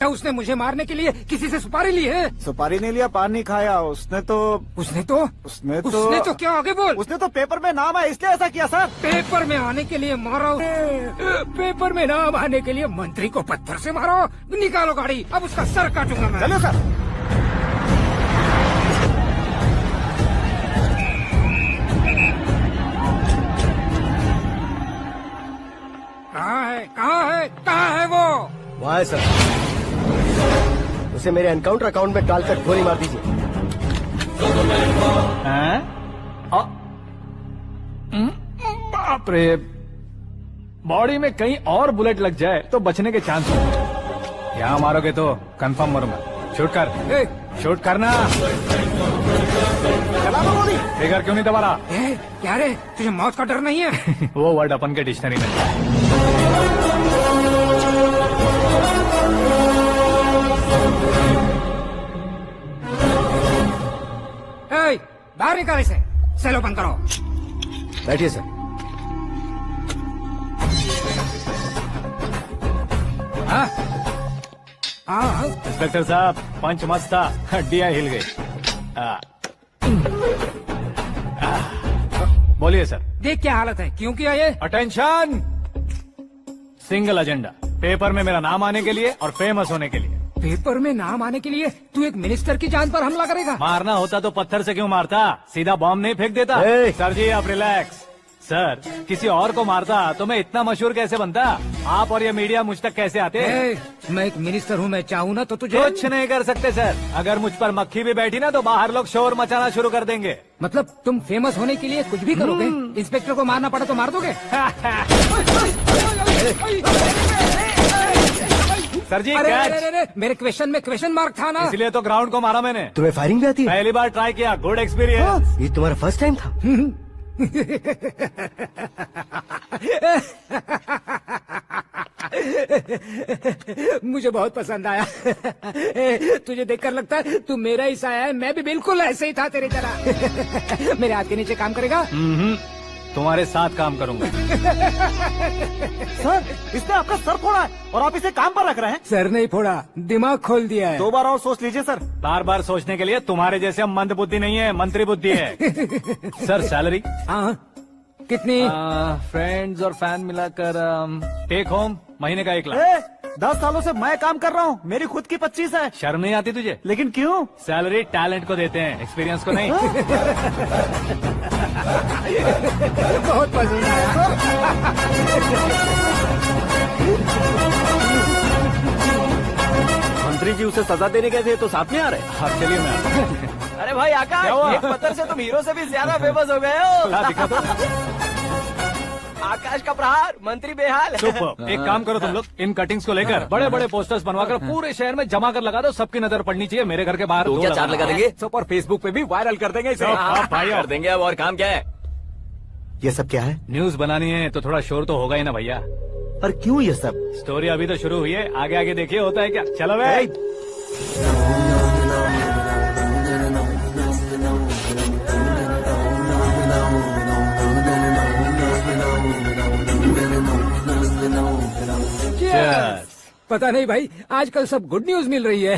क्या उसने मुझे मारने के लिए किसी से सुपारी ली है? सुपारी नहीं लिया, पान नहीं खाया। उसने तो क्या? आगे बोल। उसने तो पेपर में नाम है इसलिए ऐसा किया सर। पेपर में आने के लिए मारा? पेपर में नाम आने के लिए मंत्री को पत्थर से मारो? निकालो गाड़ी, अब उसका सर काटूंगा मैं। चलो सर। कहाँ है वो? वहाँ है सर। उसे मेरे एनकाउंटर अकाउंट में डालकर गोली मार दीजिए। बाप रे, बॉडी में कहीं और बुलेट लग जाए तो बचने के चांस हो। यहाँ मारोगे तो कंफर्म मरूंगा। शूट कर, शूट करना। फिगर क्यों नहीं दबा रहा? क्या रे, तुझे मौत का डर नहीं है? वो वर्ड अपन के डिक्शनरी में है। बाहर निकाल इसे। सेलो बंद करो। बैठिए सर। इंस्पेक्टर साहब, पंच मस्त था, हड्डियां हिल गई। बोलिए सर। देख क्या हालत है, क्यों किया ये? अटेंशन, सिंगल एजेंडा, पेपर में मेरा नाम आने के लिए और फेमस होने के लिए। पेपर में नाम आने के लिए तू एक मिनिस्टर की जान पर हमला करेगा? मारना होता तो पत्थर से क्यों मारता, सीधा बॉम्ब नहीं फेंक देता। सर जी आप रिलैक्स। सर, किसी और को मारता तो मैं इतना मशहूर कैसे बनता? आप और ये मीडिया मुझ तक कैसे आते? मैं एक मिनिस्टर हूँ, मैं चाहूँ ना तो तुझे कुछ नहीं कर सकते सर। अगर मुझ पर मक्खी भी बैठी ना तो बाहर लोग शोर मचाना शुरू कर देंगे। मतलब तुम फेमस होने के लिए कुछ भी करोगे? इंस्पेक्टर को मारना पड़ा तो मार दोगे? सर जी अरे, मेरे क्वेश्चन में क्वेश्चन मार्क था ना, इसलिए तो ग्राउंड को मारा मैंने। तुम्हें फायरिंग भी आती है? पहली बार ट्राई किया, गुड एक्सपीरियंस। ये तुम्हारा फर्स्ट टाइम था? मुझे बहुत पसंद आया। तुझे देखकर लगता है तू मेरा ही साया है। मैं भी बिल्कुल ऐसे ही था तेरी तरह। मेरे हाथ के नीचे काम करेगा? तुम्हारे साथ काम करूंगा। सर, इसने आपका सर फोड़ा है और आप इसे काम पर रख रहे हैं। सर नहीं फोड़ा, दिमाग खोल दिया है। 2 बार और सोच लीजिए सर। बार बार सोचने के लिए तुम्हारे जैसे मंद बुद्धि नहीं है, मंत्री बुद्धि है। Sir salary? हाँ, कितनी? फ्रेंड्स और फैन मिलाकर टेक होम महीने का 1 लाख। 10 सालों से मैं काम कर रहा हूँ, मेरी खुद की 25 है। शर्म नहीं आती तुझे? लेकिन क्यों? सैलरी टैलेंट को देते हैं, एक्सपीरियंस को नहीं। बहुत पसंद आया। मंत्री जी उसे सजा देने गए थे तो साथ में आ रहे? हाँ चलिए मैं। अरे भाई आकाश, एक पत्थर से तुम हीरो से भी ज्यादा फेमस हो गए हो। दिखा दो। आकाश का प्रहार, मंत्री बेहाल। सुपर। एक काम करो तुम लोग, इन कटिंग्स को लेकर बड़े बड़े पोस्टर्स बनवाकर पूरे शहर में जमा कर लगा दो। सबकी नजर पड़नी चाहिए मेरे घर के बाहर। तो क्या 4 लगा देंगे? और फेसबुक पे भी वायरल कर देंगे इसे। भाई कर देंगे। अब और काम क्या है? ये सब क्या है? न्यूज बनानी है तो थोड़ा शोर तो होगा ही ना भैया। पर क्यों ये सब? स्टोरी अभी तो शुरू हुई है, आगे आगे देखिए होता है क्या। चलो भाई। पता नहीं भाई, आजकल सब गुड न्यूज मिल रही है।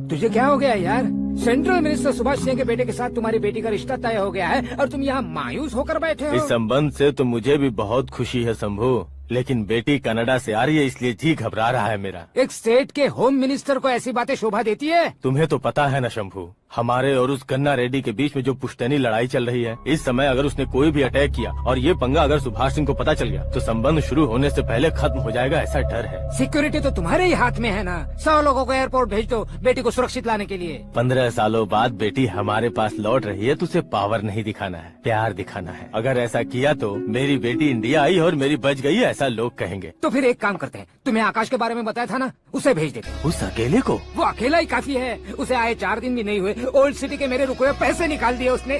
तुझे क्या हो गया यार? सेंट्रल मिनिस्टर सुभाष सिंह के बेटे के साथ तुम्हारी बेटी का रिश्ता तय हो गया है और तुम यहाँ मायूस होकर बैठे हो। इस संबंध से तो मुझे भी बहुत खुशी है शंभू, लेकिन बेटी कनाडा से आ रही है इसलिए जी घबरा रहा है मेरा। एक स्टेट के होम मिनिस्टर को ऐसी बातें शोभा देती है? तुम्हें तो पता है ना शंभू, हमारे और उस गन्ना रेड्डी के बीच में जो पुश्तैनी लड़ाई चल रही है, इस समय अगर उसने कोई भी अटैक किया और ये पंगा अगर सुभाष सिंह को पता चल गया तो संबंध शुरू होने से पहले खत्म हो जाएगा, ऐसा डर है। सिक्योरिटी तो तुम्हारे ही हाथ में है ना। 100 लोगों को एयरपोर्ट भेज दो बेटी को सुरक्षित लाने के लिए। 15 सालों बाद बेटी हमारे पास लौट रही है तो उसे पावर नहीं दिखाना है, प्यार दिखाना है। अगर ऐसा किया तो मेरी बेटी इंडिया आई और मेरी बच गई, ऐसा लोग कहेंगे। तो फिर एक काम करते हैं, तुम्हें आकाश के बारे में बताया था ना, उसे भेज देते हैं। उस अकेले को? वो अकेला ही काफी है। उसे आए 4 दिन भी नहीं हुए, ओल्ड सिटी के मेरे रुके हुए पैसे निकाल दिए उसने।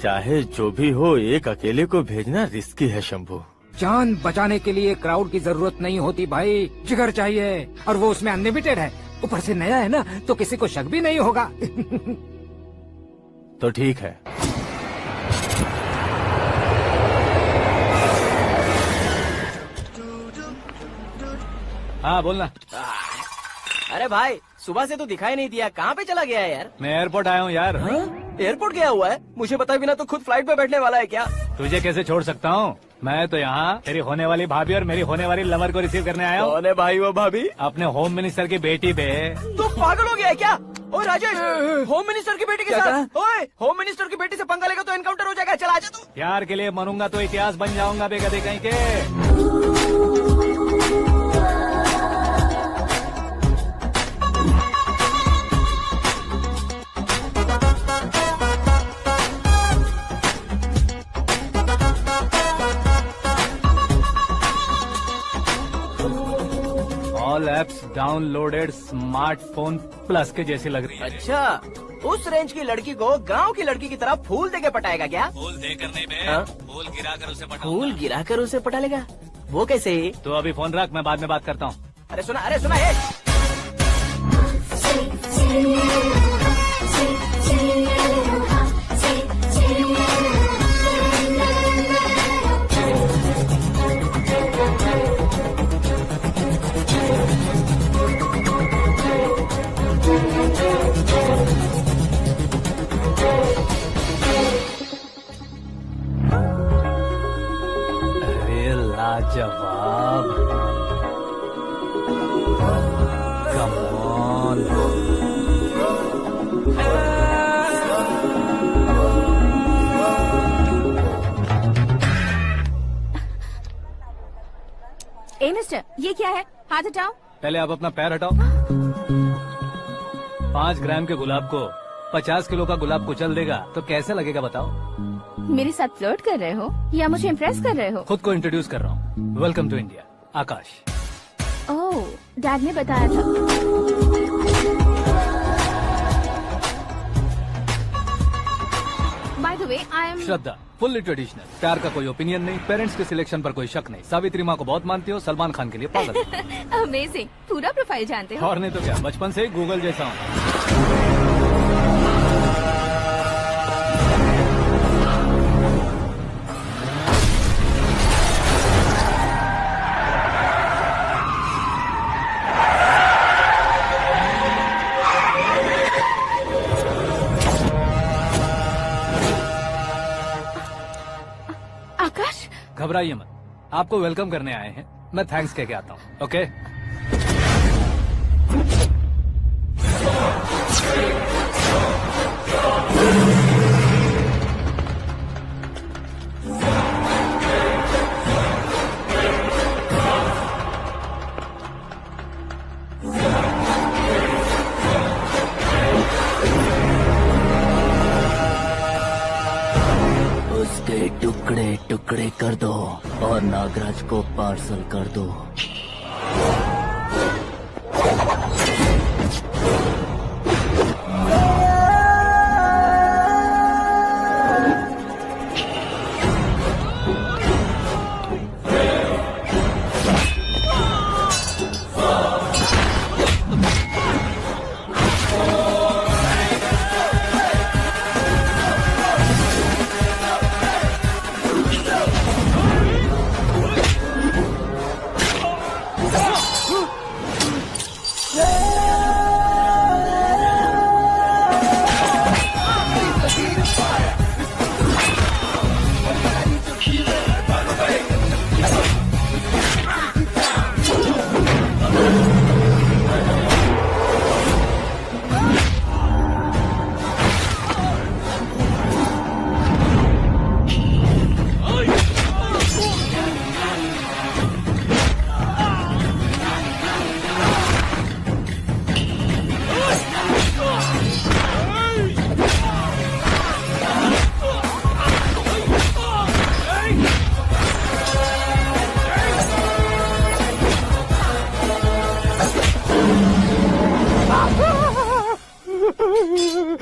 चाहे जो भी हो, एक अकेले को भेजना रिस्की है शंभू। जान बचाने के लिए क्राउड की जरूरत नहीं होती भाई, जिगर चाहिए, और वो उसमें अनलिमिटेड है। ऊपर से नया है ना तो किसी को शक भी नहीं होगा। तो ठीक है। हाँ बोलना। अरे भाई सुबह से तो दिखाई नहीं दिया, कहाँ पे चला गया है यार? मैं एयरपोर्ट आया हूँ यार। एयरपोर्ट गया हुआ है? मुझे बताए बिना तो खुद फ्लाइट पे बैठने वाला है क्या? तुझे कैसे छोड़ सकता हूँ? मैं तो यहाँ तेरी होने वाली भाभी और मेरी होने वाली लवर को रिसीव करने आया हूँ। कौन है भाई वो भाभी? अपने होम मिनिस्टर की बेटी पे। तो पागल हो गया है क्या? ओए राजेश, होम मिनिस्टर की बेटी के साथ? ओए होम मिनिस्टर की बेटी से पंगा लेगा तो एनकाउंटर हो जाएगा। चल आजा तू। प्यार के लिए मरूंगा तो इतिहास बन जाऊंगा बेगदे कहीं के। All apps downloaded smartphone plus के जैसी लग रही है। अच्छा, उस रेंज की लड़की को गांव की लड़की की तरह फूल देके पटाएगा क्या? फूल देकर नहीं बे, हाँ? फूल गिराकर उसे पटा। फूल गिराकर उसे पटा लेगा? वो कैसे? तो अभी फोन रख, मैं बाद में बात करता हूँ। अरे सुना ये। अरे लाजवाब, कम ऑन। ए मिस्टर, ये क्या है? हाथ हटाओ। पहले आप अपना पैर हटाओ। 5 ग्राम के गुलाब को 50 किलो का गुलाब कुचल देगा तो कैसे लगेगा बताओ? मेरे साथ फ्लर्ट कर रहे हो या मुझे इम्प्रेस कर रहे हो? खुद को इंट्रोड्यूस कर रहा हूँ। Welcome to India, Akash. Oh, dad ने बताया था। By the way, I am Shraddha, fully traditional. प्यार का कोई ओपिनियन नहीं, पेरेंट्स के सिलेक्शन पर कोई शक नहीं। सावित्री माँ को बहुत मानती हो, सलमान खान के लिए पागल। अमेजिंग, पूरा प्रोफाइल जानते हो। और नहीं तो क्या, बचपन से ही गूगल जैसा हूँ। आकाश, घबराइए मत, आपको वेलकम करने आए हैं। मैं थैंक्स कह के आता हूँ। ओके? उसके टुकड़े टुकड़े कर दो और नागराज को पार्सल कर दो।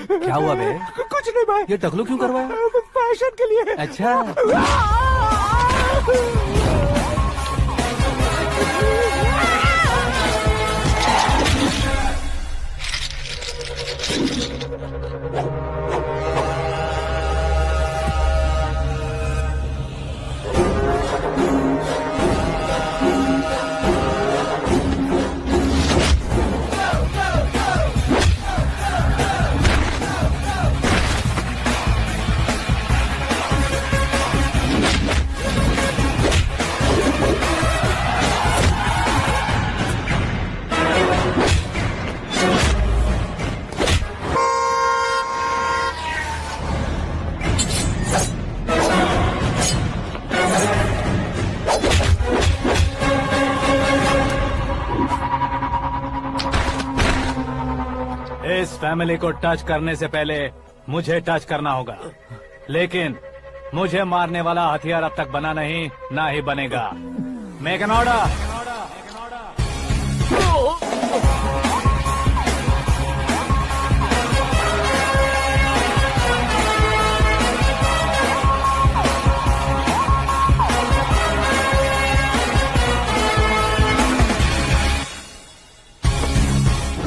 क्या हुआ बे? कुछ नहीं भाई। ये टकलू क्यों करवाया? फैशन के लिए। अच्छा, इस फैमिली को टच करने से पहले मुझे टच करना होगा, लेकिन मुझे मारने वाला हथियार अब तक बना नहीं, ना ही बनेगा। Make an order.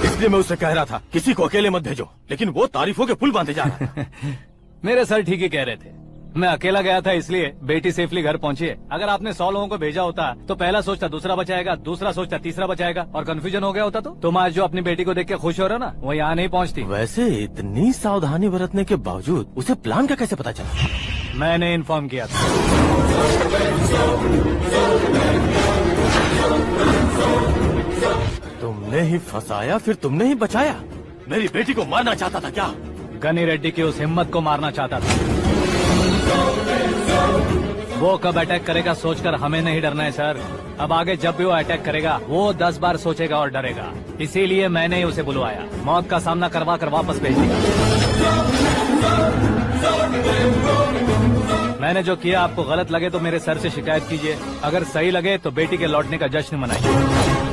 इसलिए मैं उससे कह रहा था किसी को अकेले मत भेजो, लेकिन वो तारीफों के पुल बांधे जा रहा है। मेरे सर ठीक ही कह रहे थे। मैं अकेला गया था इसलिए बेटी सेफली घर पहुंची है। अगर आपने 100 लोगों को भेजा होता तो पहला सोचता दूसरा बचाएगा, दूसरा सोचता तीसरा बचाएगा, और कंफ्यूजन हो गया होता तो तुम आज जो अपनी बेटी को देख के खुश हो रहे हो ना, वो यहाँ नहीं पहुँचती। वैसे इतनी सावधानी बरतने के बावजूद उसे प्लान का कैसे पता चला? मैंने इन्फॉर्म किया था। तुमने ही फंसाया, फिर तुमने ही बचाया। मेरी बेटी को मारना चाहता था क्या? गनी रेड्डी की उस हिम्मत को मारना चाहता था। वो कब अटैक करेगा सोचकर हमें नहीं डरना है सर। अब आगे जब भी वो अटैक करेगा वो 10 बार सोचेगा और डरेगा। इसीलिए मैंने ही उसे बुलवाया, मौत का सामना करवा कर वापस भेज दिया। मैंने जो किया आपको गलत लगे तो मेरे सर से शिकायत कीजिए, अगर सही लगे तो बेटी के लौटने का जश्न मनाइए।